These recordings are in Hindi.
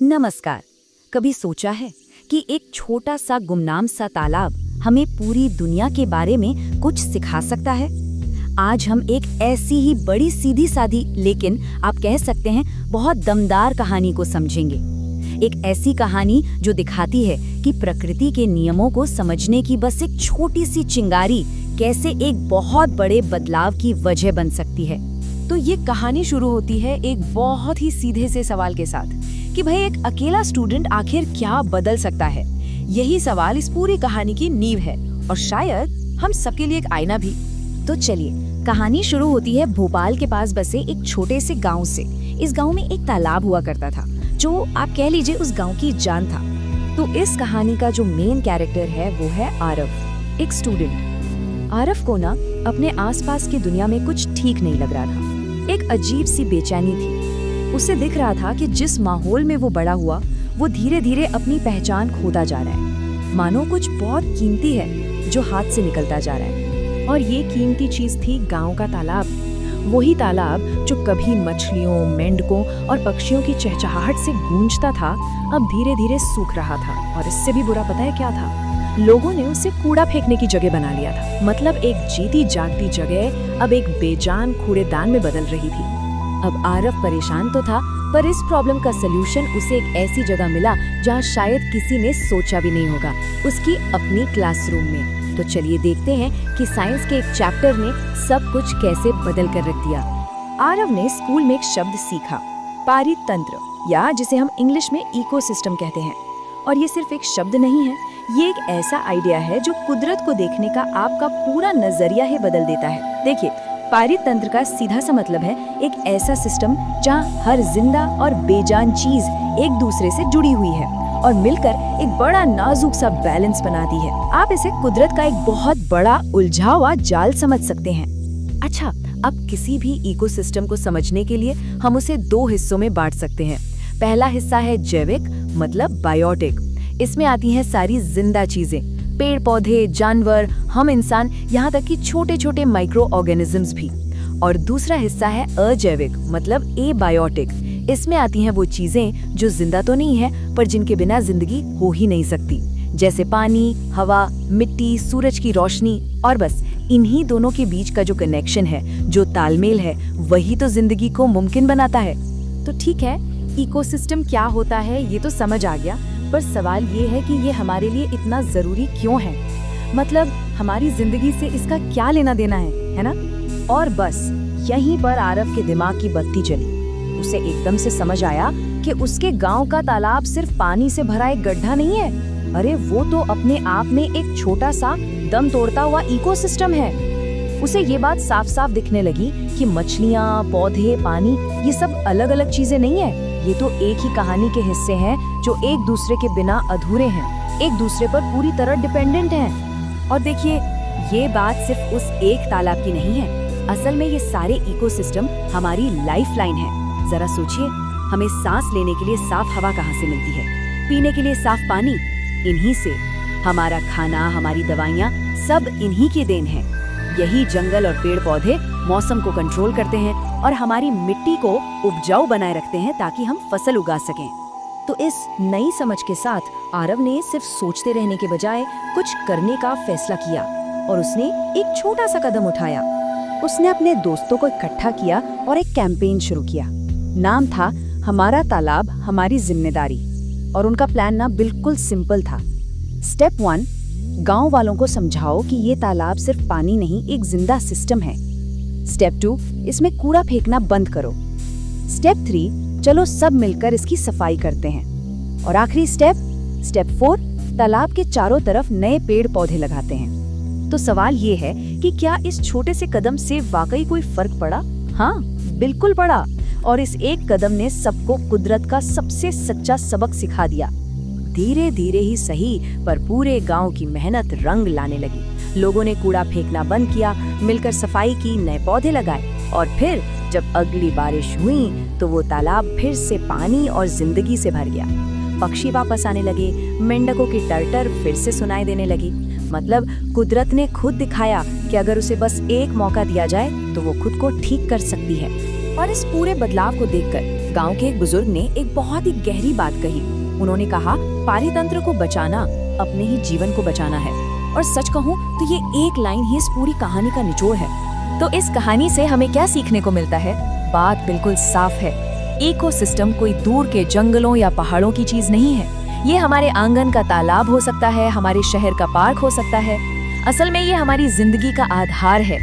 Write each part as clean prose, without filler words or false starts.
नमस्कार। कभी सोचा है कि एक छोटा सा गुमनाम सा तालाब हमें पूरी दुनिया के बारे में कुछ सिखा सकता है? आज हम एक ऐसी ही बड़ी सीधी सादी लेकिन आप कह सकते हैं बहुत दमदार कहानी को समझेंगे। एक ऐसी कहानी जो दिखाती है कि प्रकृति के नियमों को समझने की बस एक छोटी सी चिंगारी कैसे एक बहुत बड़े बदलाव की वजह बन सकती है। तो ये कहानी शुरू होती है एक बहुत ही सीधे से सवाल के साथ कि भाई एक अकेला स्टूडेंट आखिर क्या बदल सकता है। यही सवाल इस पूरी कहानी की नींव है और शायद हम सबके लिए एक आईना भी। तो चलिए, कहानी शुरू होती है भोपाल के पास बसे एक छोटे से गांव से। इस गांव में एक तालाब हुआ करता था जो आप कह लीजिए उस गांव की जान था। तो इस कहानी का जो मेन कैरेक्टर है वो है आरव, एक स्टूडेंट। आरव को ना अपने आसपास की दुनिया में कुछ ठीक नहीं लग रहा था। एक अजीब सी बेचैनी थी। उसे दिख रहा था कि जिस माहौल में वो बड़ा हुआ वो धीरे धीरे अपनी पहचान खोता जा रहा है। मानो कुछ बहुत कीमती है जो हाथ से निकलता जा रहा है। और ये कीमती चीज थी गांव का तालाब। वही तालाब जो कभी मछलियों, मेंढकों और पक्षियों की चहचहाहट से गूंजता था, अब धीरे धीरे सूख रहा था। और इससे भी बुरा पता है क्या था? लोगों ने उसे कूड़ा फेंकने की जगह बना लिया था। मतलब एक जीती जागती जगह अब एक बेजान कूड़ेदान में बदल रही थी। अब आरव परेशान तो था, पर इस प्रॉब्लम का सलूशन उसे एक ऐसी जगह मिला जहां शायद किसी ने सोचा भी नहीं होगा, उसकी अपनी क्लासरूम में। तो चलिए देखते हैं कि साइंस के एक चैप्टर ने सब कुछ कैसे बदल कर रख दिया। आरव ने स्कूल में एक शब्द सीखा, पारितंत्र, या जिसे हम इंग्लिश में इकोसिस्टम कहते हैं। और ये सिर्फ एक शब्द नहीं है, ये एक ऐसा आइडिया है जो कुदरत को देखने का आपका पूरा नजरिया ही बदल देता है। देखिए, पारितंत्र का सीधा सा मतलब है एक ऐसा सिस्टम जहाँ हर जिंदा और बेजान चीज एक दूसरे से जुड़ी हुई है और मिलकर एक बड़ा नाजुक सा बैलेंस बनाती है। आप इसे कुदरत का एक बहुत बड़ा उलझा हुआ जाल समझ सकते हैं। अच्छा, अब किसी भी इकोसिस्टम को समझने के लिए हम उसे दो हिस्सों में बांट सकते हैं। पहला हिस्सा है जैविक, मतलब बायोटिक। इसमें आती हैं सारी जिंदा चीजें, पेड़ पौधे, जानवर, हम इंसान, यहाँ तक कि छोटे छोटे माइक्रो ऑर्गेनिजम्स भी। और दूसरा हिस्सा है अजैविक, मतलब एबायोटिक। इसमें आती हैं वो चीजें जो जिंदा तो नहीं है पर जिनके बिना जिंदगी हो ही नहीं सकती, जैसे पानी, हवा, मिट्टी, सूरज की रोशनी। और बस इन्हीं दोनों के बीच का जो कनेक्शन है, जो तालमेल है, वही तो जिंदगी को मुमकिन बनाता है। तो ठीक है, इकोसिस्टम क्या होता है ये तो समझ आ गया, पर सवाल ये है कि ये हमारे लिए इतना जरूरी क्यों है? मतलब हमारी जिंदगी से इसका क्या लेना देना है ना? और बस यहीं पर आरव के दिमाग की बत्ती जली। उसे एकदम से समझ आया कि उसके गांव का तालाब सिर्फ पानी से भरा एक गड्ढा नहीं है। अरे वो तो अपने आप में एक छोटा सा दम तोड़ता हुआ इकोसिस्टम है। उसे ये बात साफ साफ दिखने लगी कि मछलियाँ, पौधे, पानी, ये सब अलग अलग चीजें नहीं है। ये तो एक ही कहानी के हिस्से हैं जो एक दूसरे के बिना अधूरे हैं, एक दूसरे पर पूरी तरह डिपेंडेंट हैं। और देखिए, ये बात सिर्फ उस एक तालाब की नहीं है। असल में ये सारे इकोसिस्टम हमारी लाइफलाइन है। जरा सोचिए, हमें सांस लेने के लिए साफ हवा कहाँ से मिलती है, पीने के लिए साफ पानी इन्हीं से, हमारा खाना, हमारी दवाइयाँ सब इन्हीं की देन है। यही जंगल और पेड़ पौधे मौसम को कंट्रोल करते हैं और हमारी मिट्टी को उपजाऊ बनाए रखते हैं ताकि हम फसल उगा सकें। तो इस नई समझ के साथ आरव ने सिर्फ सोचते रहने के बजाय कुछ करने का फैसला किया और उसने एक छोटा सा कदम उठाया। उसने अपने दोस्तों को इकट्ठा किया और एक कैंपेन शुरू किया। नाम था हमारा तालाब हमारी जिम्मेदारी। और उनका प्लान ना बिल्कुल सिंपल था। स्टेप 1, गांव वालों को समझाओ कि ये तालाब सिर्फ पानी नहीं, एक जिंदा सिस्टम है। स्टेप 2, इसमें कूड़ा फेंकना बंद करो। स्टेप 3, चलो सब मिलकर इसकी सफाई करते हैं। और आखिरी स्टेप 4, तालाब के चारों तरफ नए पेड़ पौधे लगाते हैं। तो सवाल ये है कि क्या इस छोटे से कदम से वाकई कोई फर्क पड़ा? हाँ, बिल्कुल पड़ा। और इस एक कदम ने सबको कुदरत का सबसे सच्चा सबक सिखा दिया। धीरे धीरे ही सही, पर पूरे गांव की मेहनत रंग लाने लगी। लोगों ने कूड़ा फेंकना बंद किया, मिलकर सफाई की, नए पौधे लगाए। और फिर जब अगली बारिश हुई तो वो तालाब फिर से पानी और जिंदगी से भर गया। पक्षी वापस आने लगे, मेंढकों की टर्टर फिर से सुनाई देने लगी। मतलब कुदरत ने खुद दिखाया कि अगर उसे बस एक मौका दिया जाए तो वो खुद को ठीक कर सकती है। और इस पूरे बदलाव को देखकर गांव के एक बुजुर्ग ने एक बहुत ही गहरी बात कही। उन्होंने कहा, पारितंत्र को बचाना अपने ही जीवन को बचाना है। और सच कहूँ तो ये एक लाइन ही इस पूरी कहानी का निचोड़ है। तो इस कहानी से हमें क्या सीखने को मिलता है? बात बिल्कुल साफ है। इकोसिस्टम कोई दूर के जंगलों या पहाड़ों की चीज नहीं है। ये हमारे आंगन का तालाब हो सकता है, हमारे शहर का पार्क हो सकता है। असल में ये हमारी जिंदगी का आधार है।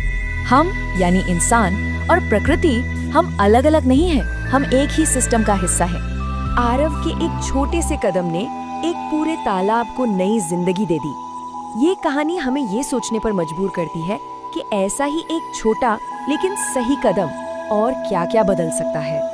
हम यानी इंसान और प्रकृति, हम अलग अलग नहीं हैं, हम एक ही सिस्टम का हिस्सा है। आरव के एक छोटे से कदम ने एक पूरे तालाब को नई जिंदगी दे दी। ये कहानी हमें ये सोचने पर मजबूर करती है कि ऐसा ही एक छोटा लेकिन सही कदम और क्या-क्या बदल सकता है।